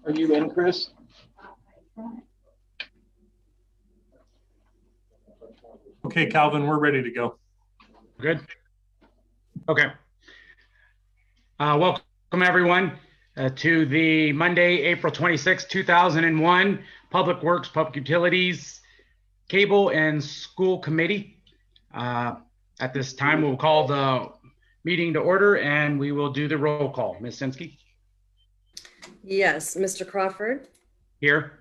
Are you in, Chris? Okay, Calvin, we're ready to go. Good. Okay. Welcome everyone to the Monday, April 26, 2001 Public Works, Public Utilities, Cable and School Committee. At this time, we'll call the meeting to order and we will do the roll call. Ms. Sinsky? Yes, Mr. Crawford. Here.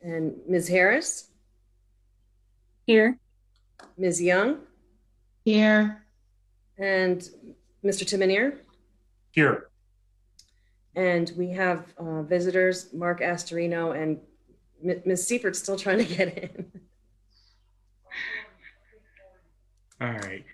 And Ms. Harris. Here. Ms. Young. Here. And Mr. Timonier. Here. And we have visitors, Mark Astorino and Ms. Seifert's still trying to get in. All right.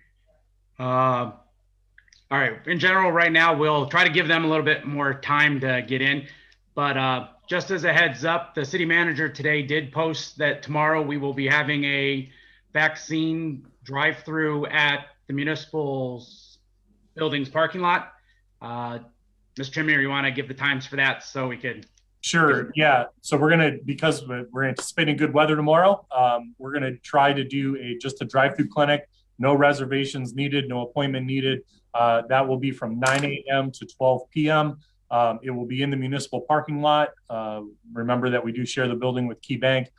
All right. In general, right now, we'll try to give them a little bit more time to get in. But just as a heads up, the city manager today did post that tomorrow we will be having a vaccine drive-through at the municipal buildings parking lot. Mr. Trimmer, you want to give the times for that so we could? Sure. Yeah. So because we're anticipating good weather tomorrow, we're going to try to do just a drive-through clinic. No reservations needed, no appointment needed. That will be from 9 a.m. to 12 p.m. It will be in the municipal parking lot. Remember that we do share the building with Key Bank.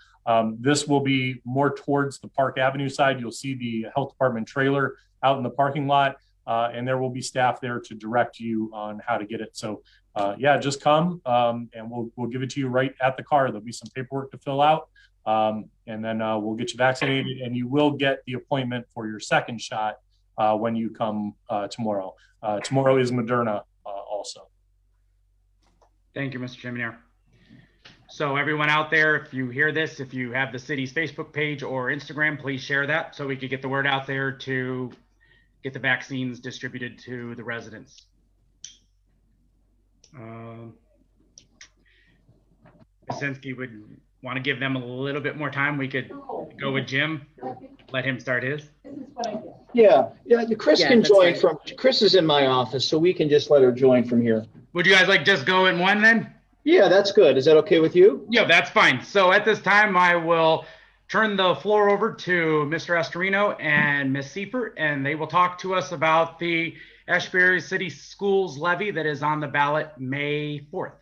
This will be more towards the Park Avenue side. You'll see the health department trailer out in the parking lot, and there will be staff there to direct you on how to get it. So yeah, just come and we'll give it to you right at the car. There'll be some paperwork to fill out, and then we'll get you vaccinated, and you will get the appointment for your second shot when you come tomorrow. Tomorrow is Moderna also. Thank you, Mr. Chimney. So everyone out there, if you hear this, if you have the city's Facebook page or Instagram, please share that so we could get the word out there to get the vaccines distributed to the residents. Sinsky would want to give them a little bit more time. We could go with Jim, let him start his. Yeah. Chris can join fine. Chris is in my office, so we can just let her join from here. Would you guys like just go in one then? Yeah, that's good. Is that okay with you? Yeah, that's fine. So at this time, I will turn the floor over to Mr. Astorino and Ms. Seifert, and they will talk to us about the Ashbury City Schools levy that is on the ballot May 4th.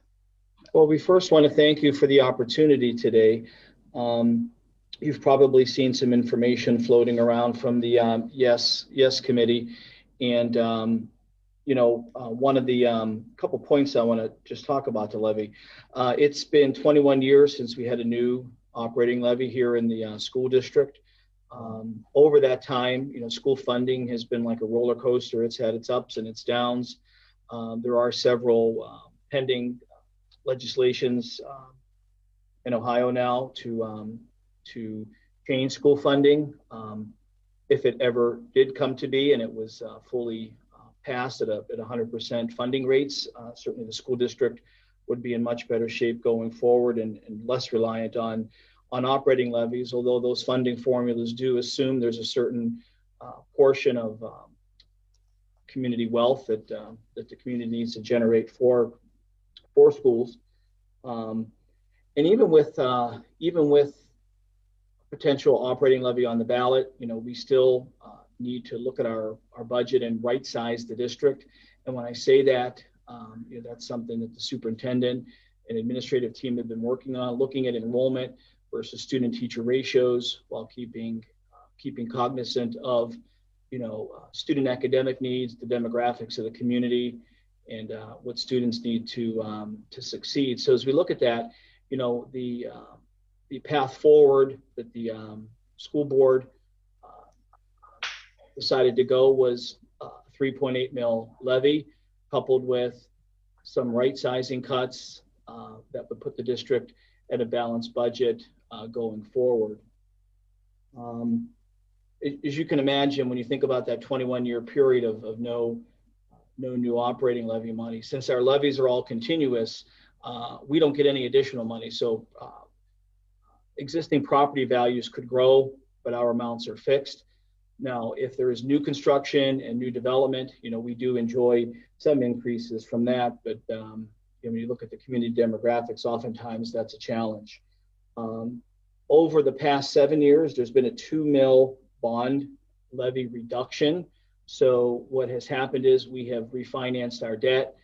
Well, we first want to thank you for the opportunity today. You've probably seen some information floating around from the Yes Committee. And, one of the couple points I want to just talk about the levy. It's been 21 years since we had a new operating levy here in the school district. Over that time, school funding has been like a roller coaster. It's had its ups and its downs. There are several pending legislations in Ohio now to change school funding. If it ever did come to be and it was fully passed at 100% funding rates, certainly the school district would be in much better shape going forward and less reliant on operating levies, although those funding formulas do assume there's a certain portion of community wealth that the community needs to generate for schools. And even with potential operating levy on the ballot, we still need to look at our budget and right size the district. And when I say that, that's something that the superintendent and administrative team have been working on, looking at enrollment versus student teacher ratios while keeping cognizant of student academic needs, the demographics of the community, and what students need to succeed. So as we look at that, the path forward that the school board decided to go was 3.8 mil levy, coupled with some right sizing cuts that would put the district at a balanced budget going forward. As you can imagine, when you think about that 21-year period of no new operating levy money, since our levies are all continuous, we don't get any additional money. So existing property values could grow, but our amounts are fixed. Now, if there is new construction and new development, we do enjoy some increases from that, but when you look at the community demographics, oftentimes that's a challenge. Over the past 7 years, there's been a 2 mil bond levy reduction. So what has happened is we have refinanced our debt.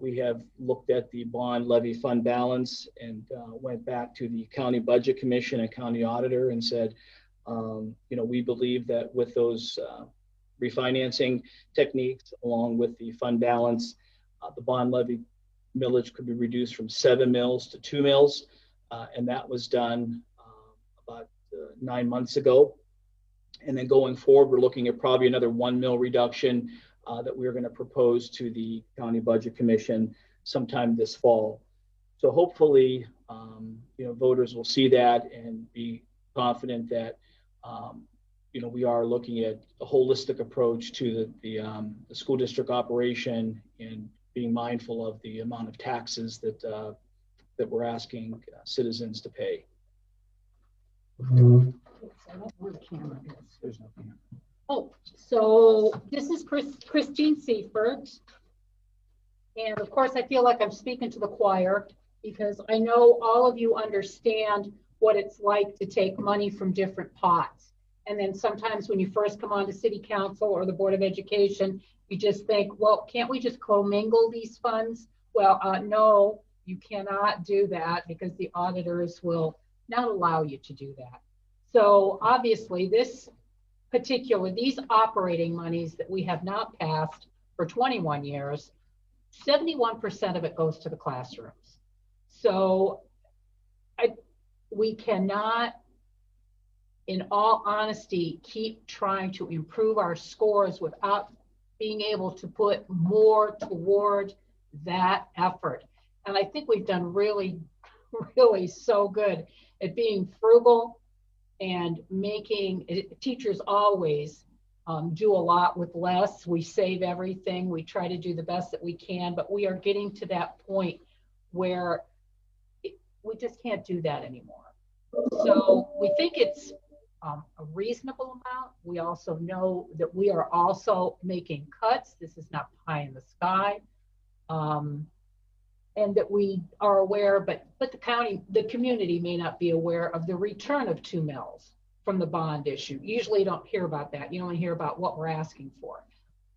We have looked at the bond levy fund balance and went back to the county budget commission and county auditor and said, we believe that with those refinancing techniques, along with the fund balance, the bond levy millage could be reduced from 7 mils to 2 mils. And that was done about 9 months ago. And then going forward, we're looking at probably another 1 mil reduction that we're going to propose to the County Budget Commission sometime this fall. So hopefully, voters will see that and be confident that, we are looking at a holistic approach to the school district operation and being mindful of the amount of taxes that we're asking citizens to pay. There's no camera. Oh, so this is Christine Seifert. And of course, I feel like I'm speaking to the choir because I know all of you understand what it's like to take money from different pots. And then sometimes when you first come on to City Council or the Board of Education, you just think, well, can't we just commingle these funds? Well, no, you cannot do that because the auditors will not allow you to do that. So obviously these operating monies that we have not passed for 21 years, 71% of it goes to the classrooms. So we cannot, in all honesty, keep trying to improve our scores without being able to put more toward that effort. And I think we've done really, really so good at being frugal and making teachers always do a lot with less. We save everything. We try to do the best that we can, but we are getting to that point where we just can't do that anymore. So we think it's a reasonable amount. We also know that we are also making cuts. This is not pie in the sky. And that we are aware, but the community may not be aware of the return of 2 mils from the bond issue. Usually you don't hear about that. You only hear about what we're asking for.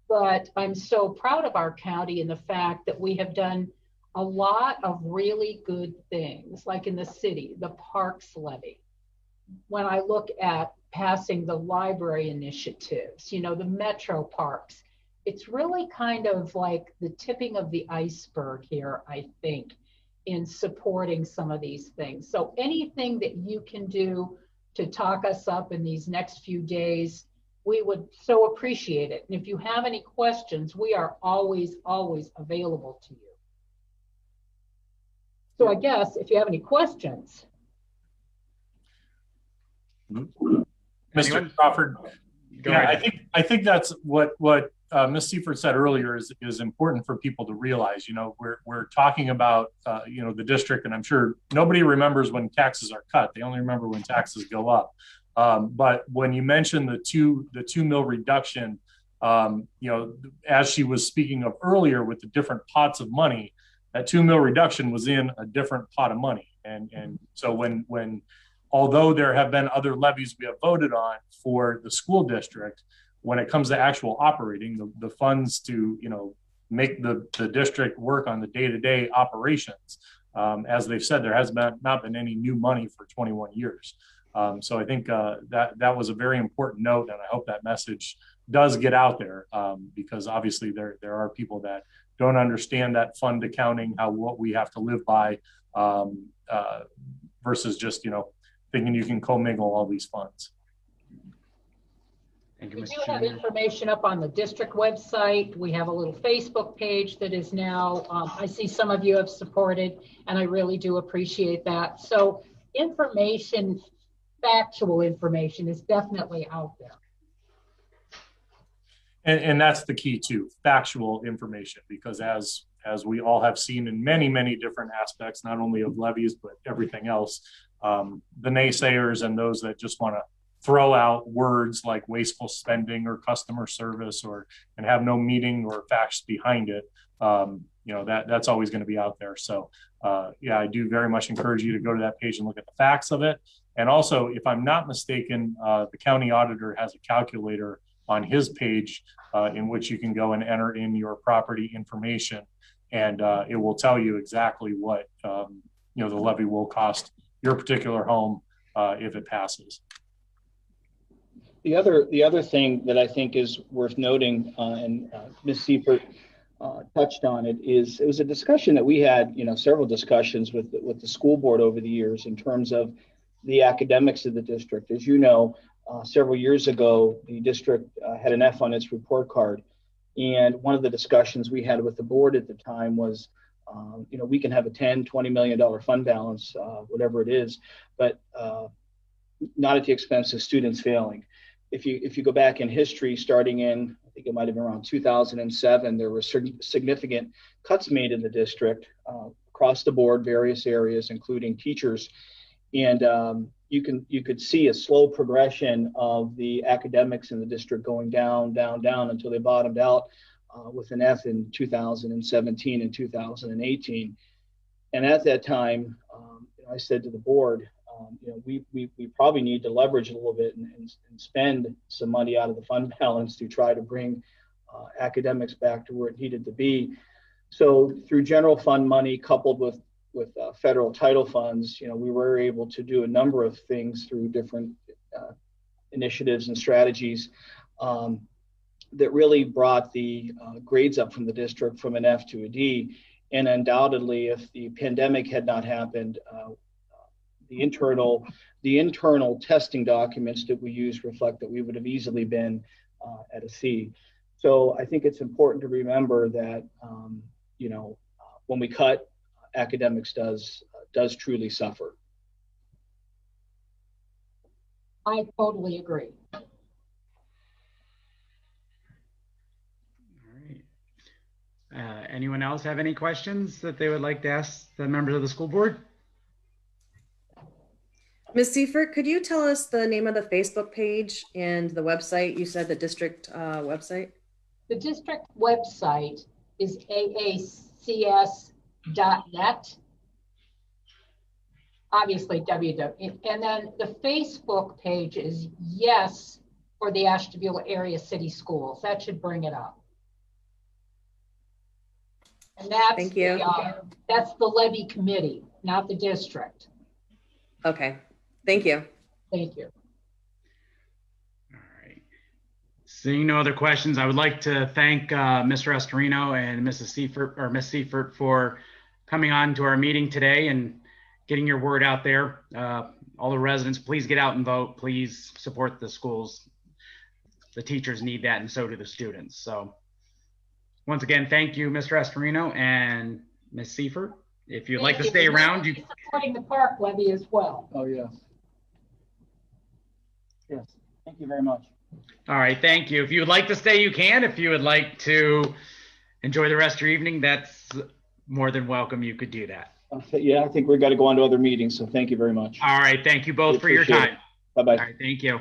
But I'm so proud of our county and the fact that we have done a lot of really good things, like in the city, the parks levy. When I look at passing the library initiatives, the metro parks, it's really kind of like the tipping of the iceberg here, I think, in supporting some of these things. So anything that you can do to talk us up in these next few days, we would so appreciate it. And if you have any questions, we are always, always available to you. So I guess if you have any questions. Mr. Crawford, I think that's what Ms. Seifert said earlier is important for people to realize. We're talking about the district, and I'm sure nobody remembers when taxes are cut. They only remember when taxes go up. But when you mention the 2 mil reduction, as she was speaking of earlier with the different pots of money, that 2 mil reduction was in a different pot of money. And so when although there have been other levies we have voted on for the school district, when it comes to actual operating, the funds to make the district work on the day-to-day operations, as they've said, there has not been any new money for 21 years. So I think that was a very important note, and I hope that message does get out there, because obviously there are people that don't understand that fund accounting, what we have to live by, versus just thinking you can commingle all these funds. Thank you, We Mr. do have Chairman. information up on the district website. We have a little Facebook page that is now, I see some of you have supported, and I really do appreciate that. So information, factual information is definitely out there. And that's the key too, factual information, because as we all have seen in many, many different aspects, not only of levies, but everything else, the naysayers and those that just want to throw out words like wasteful spending or customer service and have no meaning or facts behind it. That's always going to be out there. So yeah, I do very much encourage you to go to that page and look at the facts of it. And also, if I'm not mistaken, the county auditor has a calculator on his page in which you can go and enter in your property information, and it will tell you exactly what the levy will cost your particular home if it passes. The other thing that I think is worth noting, and Ms. Seifert touched on it was a discussion that we had, several discussions with the school board over the years in terms of the academics of the district. As you know, several years ago, the district had an F on its report card. And one of the discussions we had with the board at the time was, we can have a $10, $20 million fund balance, whatever it is, but not at the expense of students failing. If you go back in history, starting in, I think it might have been around 2007, there were significant cuts made in the district across the board, various areas, including teachers. And you could see a slow progression of the academics in the district going down until they bottomed out with an F in 2017 and 2018. And at that time, I said to the board, we probably need to leverage a little bit and spend some money out of the fund balance to try to bring academics back to where it needed to be. So through general fund money coupled with federal title funds, we were able to do a number of things through different initiatives and strategies that really brought the grades up from the district from an F to a D. And undoubtedly, if the pandemic had not happened, the internal testing documents that we use reflect that we would have easily been at a C. So I think it's important to remember that when we cut, academics does truly suffer. I totally agree. All right. Anyone else have any questions that they would like to ask the members of the school board? Ms. Seifert, could you tell us the name of the Facebook page and the website? You said the district website. The district website is aacs.net. Obviously, www. And then the Facebook page is Yes for the Ashtabula Area City Schools. That should bring it up. And that's Thank you. That's the levy committee, not the district. Okay. Thank you. Thank you. All right. Seeing no other questions, I would like to thank Mr. Astorino and Mrs. Seifert or Ms. Seifert for coming on to our meeting today and getting your word out there. All the residents, please get out and vote. Please support the schools. The teachers need that, and so do the students. So once again, thank you, Mr. Astorino and Ms. Seifert. If you'd like to stay around, you supporting the park levy as well. Oh, yeah. Yes, thank you very much. All right, thank you. If you would like to stay, you can. If you would like to enjoy the rest of your evening, that's more than welcome. You could do that. Yeah, I think we've got to go on to other meetings, so thank you very much. All right, thank you both for your time. Bye-bye. All right, thank you.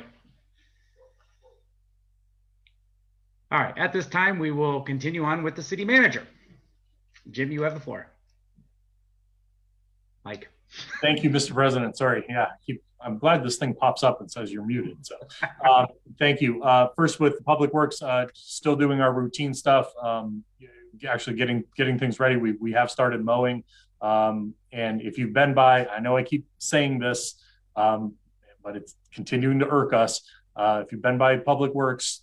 All right, at this time, we will continue on with the city manager. Jim, you have the floor. Mike. Thank you, Mr. President. Sorry. Yeah, I'm glad this thing pops up and says you're muted. So thank you. First with Public Works, still doing our routine stuff, actually getting things ready. We have started mowing. And if you've been by, I know I keep saying this, but it's continuing to irk us. If you've been by Public Works,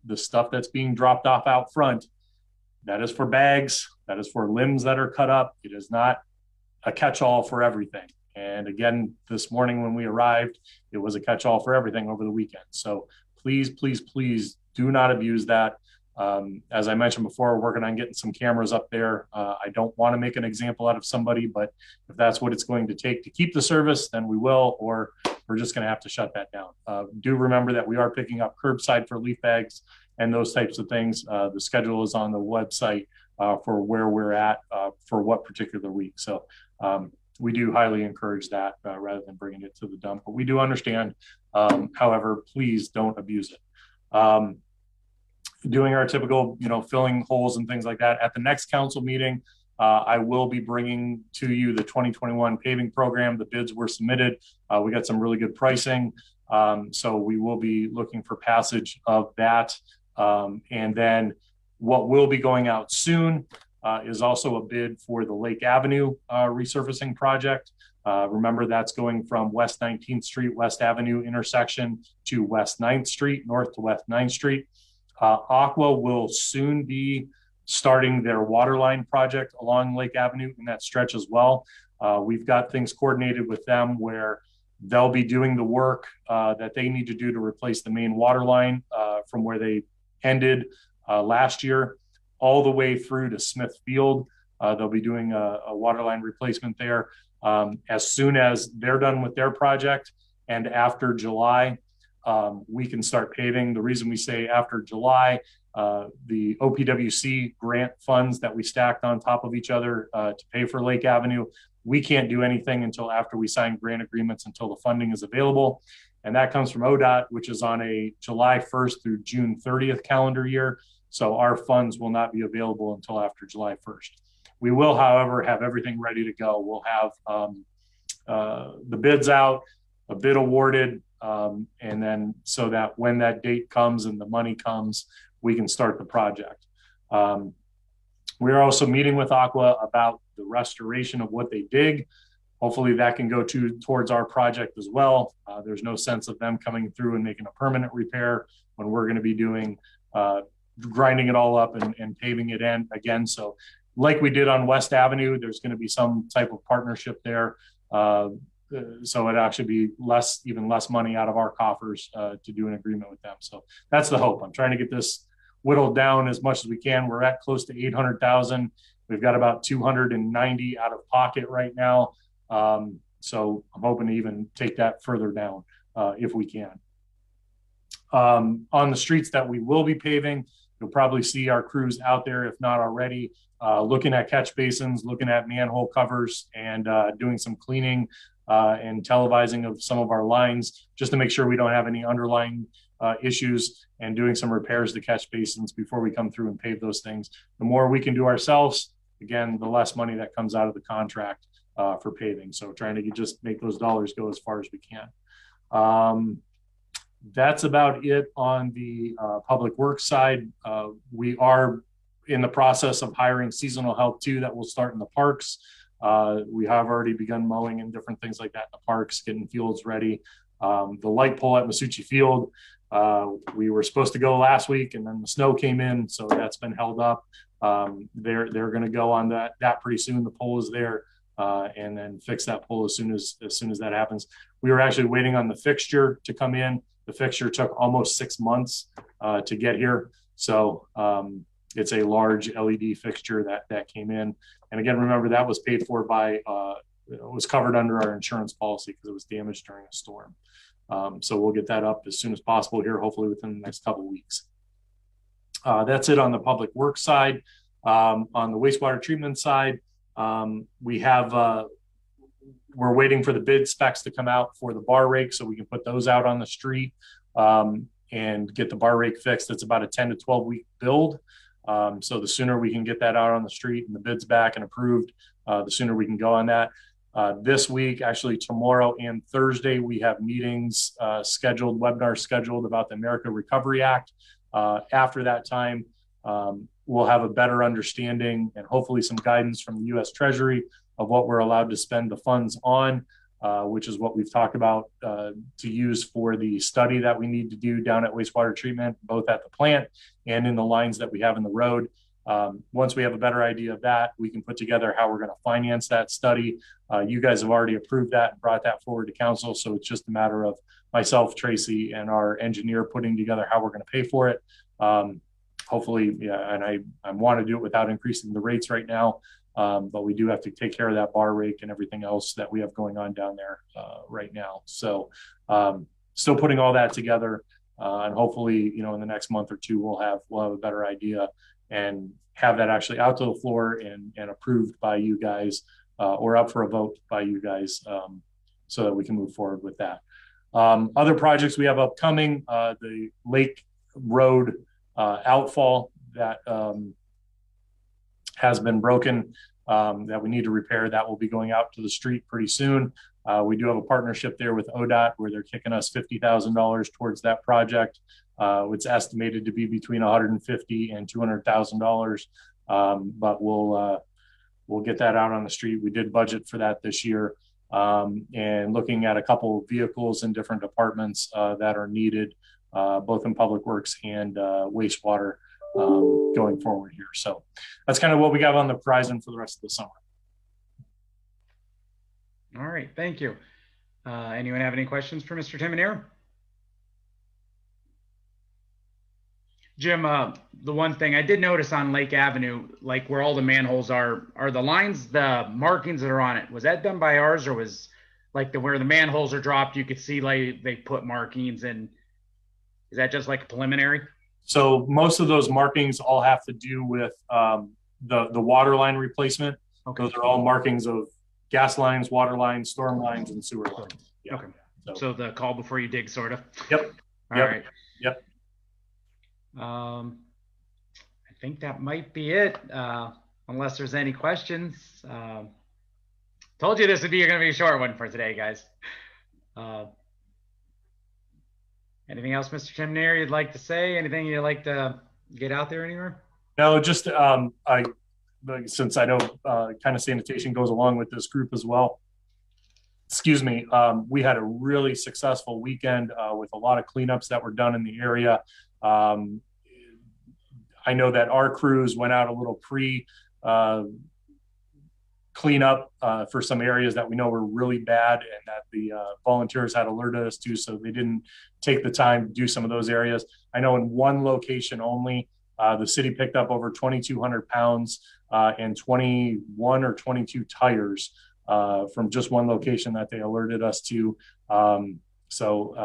the stuff that's being dropped off out front, that is for bags, that is for limbs that are cut up. It is not a catch-all for everything. And again, this morning when we arrived, it was a catch-all for everything over the weekend. So please, please, please do not abuse that. As I mentioned before, we're working on getting some cameras up there. I don't want to make an example out of somebody, but if that's what it's going to take to keep the service, then we will, or we're just going to have to shut that down. Do remember that we are picking up curbside for leaf bags and those types of things. The schedule is on the website for where we're at for what particular week. So we do highly encourage that rather than bringing it to the dump. But we do understand. However, please don't abuse it. Doing our typical, filling holes and things like that. At the next council meeting, I will be bringing to you the 2021 paving program. The bids were submitted. We got some really good pricing. So we will be looking for passage of that. And then what will be going out soon is also a bid for the Lake Avenue resurfacing project. Remember, that's going from West 19th Street, West Avenue intersection to West 9th Street, north to West 9th Street. Aqua will soon be starting their waterline project along Lake Avenue in that stretch as well. We've got things coordinated with them where they'll be doing the work that they need to do to replace the main water line from where they ended last year all the way through to Smith Field. They'll be doing a water line replacement there. As soon as they're done with their project and after July, we can start paving. The reason we say after July, the OPWC grant funds that we stacked on top of each other to pay for Lake Avenue, we can't do anything until after we sign grant agreements until the funding is available. And that comes from ODOT, which is on a July 1st through June 30th calendar year. So our funds will not be available until after July 1st. We will, however, have everything ready to go. We'll have the bids out, a bid awarded, and then so that when that date comes and the money comes, we can start the project. We're also meeting with Aqua about the restoration of what they dig. Hopefully that can go towards our project as well. There's no sense of them coming through and making a permanent repair when we're going to be doing grinding it all up and paving it in again. So like we did on West Avenue, there's going to be some type of partnership there. So it'd actually be even less money out of our coffers to do an agreement with them. So that's the hope. I'm trying to get this whittled down as much as we can. We're at close to 800,000. We've got about 290 out of pocket right now. So I'm hoping to even take that further down if we can. On the streets that we will be paving, you'll probably see our crews out there, if not already, looking at catch basins, looking at manhole covers, and doing some cleaning and televising of some of our lines just to make sure we don't have any underlying issues, and doing some repairs to catch basins before we come through and pave those things. The more we can do ourselves, again, the less money that comes out of the contract for paving. So trying to just make those dollars go as far as we can. That's about it on the public works side. We are in the process of hiring seasonal help too that will start in the parks. We have already begun mowing and different things like that in the parks, getting fields ready. The light pole at Masucci Field, we were supposed to go last week and then the snow came in, so that's been held up. They're going to go on that pretty soon. The pole is there, and then fix that pole as soon as that happens. We were actually waiting on the fixture to come in. The fixture took almost 6 months to get here. So it's a large LED fixture that came in. And again, remember that was paid for by, it was covered under our insurance policy because it was damaged during a storm. So we'll get that up as soon as possible here, hopefully within the next couple of weeks. That's it on the public works side. On the wastewater treatment side, we're waiting for the bid specs to come out for the bar rake so we can put those out on the street and get the bar rake fixed. It's about a 10 to 12 week build. So the sooner we can get that out on the street and the bids back and approved, the sooner we can go on that. This week, actually tomorrow and Thursday, we have meetings scheduled, webinars scheduled about the America Recovery Act. After that time, we'll have a better understanding and hopefully some guidance from the U.S. Treasury of what we're allowed to spend the funds on, which is what we've talked about to use for the study that we need to do down at wastewater treatment, both at the plant and in the lines that we have in the road. Once we have a better idea of that, we can put together how we're going to finance that study. You guys have already approved that and brought that forward to council. So it's just a matter of myself, Tracy, and our engineer putting together how we're going to pay for it. Hopefully, yeah, and I want to do it without increasing the rates right now. But we do have to take care of that bar rake and everything else that we have going on down there right now. So still putting all that together, and hopefully, in the next month or two, we'll have a better idea and have that actually out to the floor and approved by you guys or up for a vote by you guys, so that we can move forward with that. Other projects we have upcoming, the Lake Road outfall that has been broken, that we need to repair. That will be going out to the street pretty soon. We do have a partnership there with ODOT where they're kicking us $50,000 towards that project. It's estimated to be between $150,000 and $200,000, but we'll get that out on the street. We did budget for that this year, and looking at a couple of vehicles in different departments that are needed, both in public works and wastewater, going forward here. So that's kind of what we got on the horizon for the rest of the summer. All right, thank you. Anyone have any questions for Mr. Timonier? Jim, the one thing I did notice on Lake Avenue, like where all the manholes are the lines, the markings that are on it, was that done by ours, or was like where the manholes are dropped, you could see like they put markings in? Is that just like a preliminary? So most of those markings all have to do with the water line replacement. Okay. Those are all markings of gas lines, water lines, storm lines, and sewer lines. Yeah. Okay. So the call before you dig, sort of. Yep. All right. Yep. I think that might be it, unless there's any questions. Told you this would be going to be a short one for today, guys. Anything else, Mr. Timonier, you'd like to say? Anything you'd like to get out there anywhere? No, just since I know kind of sanitation goes along with this group as well. Excuse me. We had a really successful weekend with a lot of cleanups that were done in the area. I know that our crews went out a little cleanup for some areas that we know were really bad and that the volunteers had alerted us to, so they didn't take the time to do some of those areas. I know in one location only, the city picked up over 2,200 pounds and 21 or 22 tires from just one location that they alerted us to. So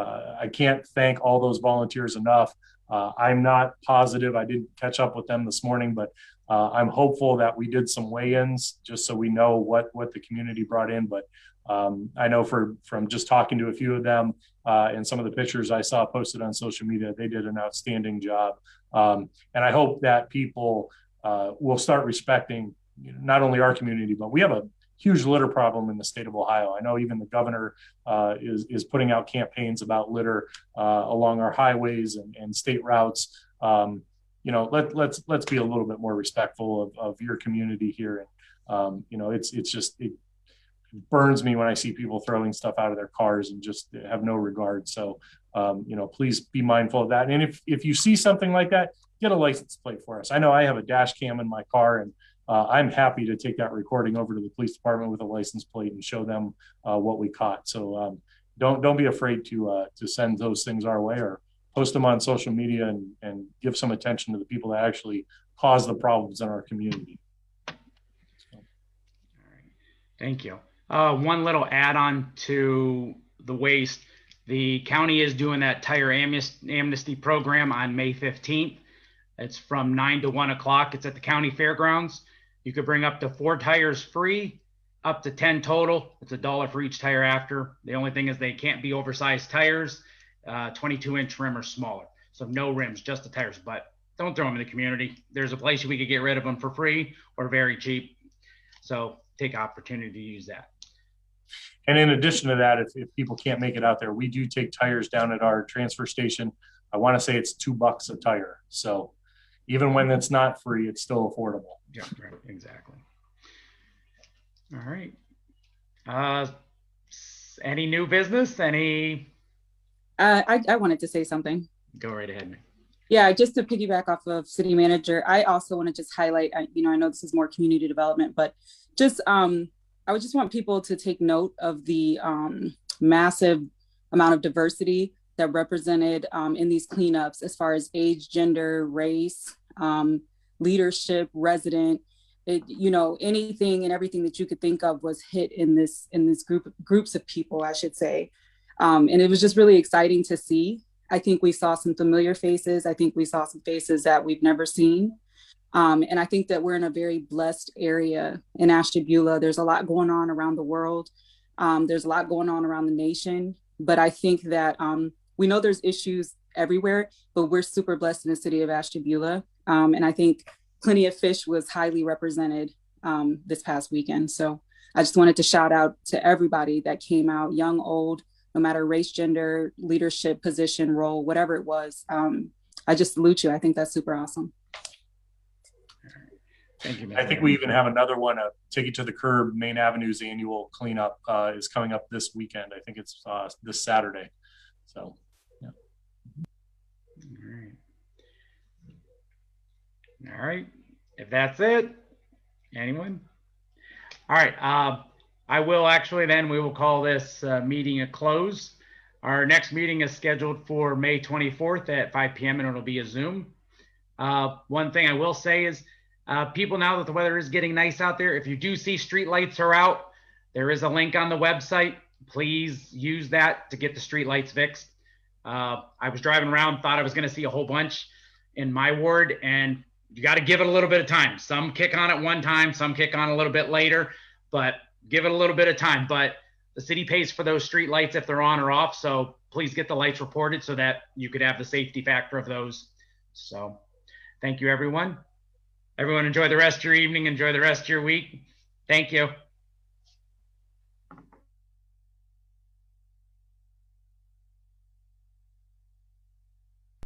I can't thank all those volunteers enough. I'm not positive. I didn't catch up with them this morning, but I'm hopeful that we did some weigh-ins just so we know what the community brought in. But I know from just talking to a few of them and some of the pictures I saw posted on social media, they did an outstanding job. And I hope that people will start respecting not only our community, but we have a huge litter problem in the state of Ohio. I know even the governor is putting out campaigns about litter along our highways and state routes. Let's be a little bit more respectful of your community here. And it burns me when I see people throwing stuff out of their cars and just have no regard. So please be mindful of that. And if you see something like that, get a license plate for us. I know I have a dash cam in my car, and I'm happy to take that recording over to the police department with a license plate and show them what we caught. So don't be afraid to send those things our way, or post them on social media and give some attention to the people that actually cause the problems in our community. So. All right. Thank you. One little add-on to the waste. The county is doing that tire amnesty program on May 15th. It's from 9 to 1 o'clock. It's at the county fairgrounds. You could bring up to 4 tires free, up to 10 total. It's $1 for each tire after. The only thing is they can't be oversized tires, 22-inch rim or smaller. So no rims, just the tires. But don't throw them in the community. There's a place we could get rid of them for free or very cheap. So take opportunity to use that. And in addition to that, if people can't make it out there, we do take tires down at our transfer station. I want to say it's $2 a tire. So even when it's not free, it's still affordable. Yeah, right, exactly. All right. Any new business? I wanted to say something. Go right ahead. Yeah, just to piggyback off of city manager, I also want to just highlight, I know this is more community development, but just, I would just want people to take note of the massive amount of diversity that represented in these cleanups as far as age, gender, race, leadership, resident, anything and everything that you could think of was hit in this groups of people, I should say. And it was just really exciting to see. I think we saw some familiar faces. I think we saw some faces that we've never seen. And I think that we're in a very blessed area in Ashtabula. There's a lot going on around the world. There's a lot going on around the nation. But I think that we know there's issues everywhere, but we're super blessed in the city of Ashtabula. And I think Plenty of Fish was highly represented this past weekend. So I just wanted to shout out to everybody that came out, young, old, no matter race, gender, leadership, position, role, whatever it was. I just salute you. I think that's super awesome. Thank you, Ms. I think we even have another one, Take It to the Curb, Main Avenue's annual cleanup is coming up this weekend. I think it's this Saturday. So, yeah. All right. If that's it, anyone? All right. I will actually then we will call this meeting a close. Our next meeting is scheduled for May 24th at 5 p.m. and it'll be a Zoom. One thing I will say is people, now that the weather is getting nice out there, if you do see street lights are out, there is a link on the website. Please use that to get the street lights fixed. I was driving around, thought I was going to see a whole bunch in my ward, and you got to give it a little bit of time. Some kick on at one time, some kick on a little bit later, but give it a little bit of time. But the city pays for those street lights if they're on or off. So please get the lights reported so that you could have the safety factor of those. So thank you, everyone. Everyone enjoy the rest of your evening. Enjoy the rest of your week. Thank you.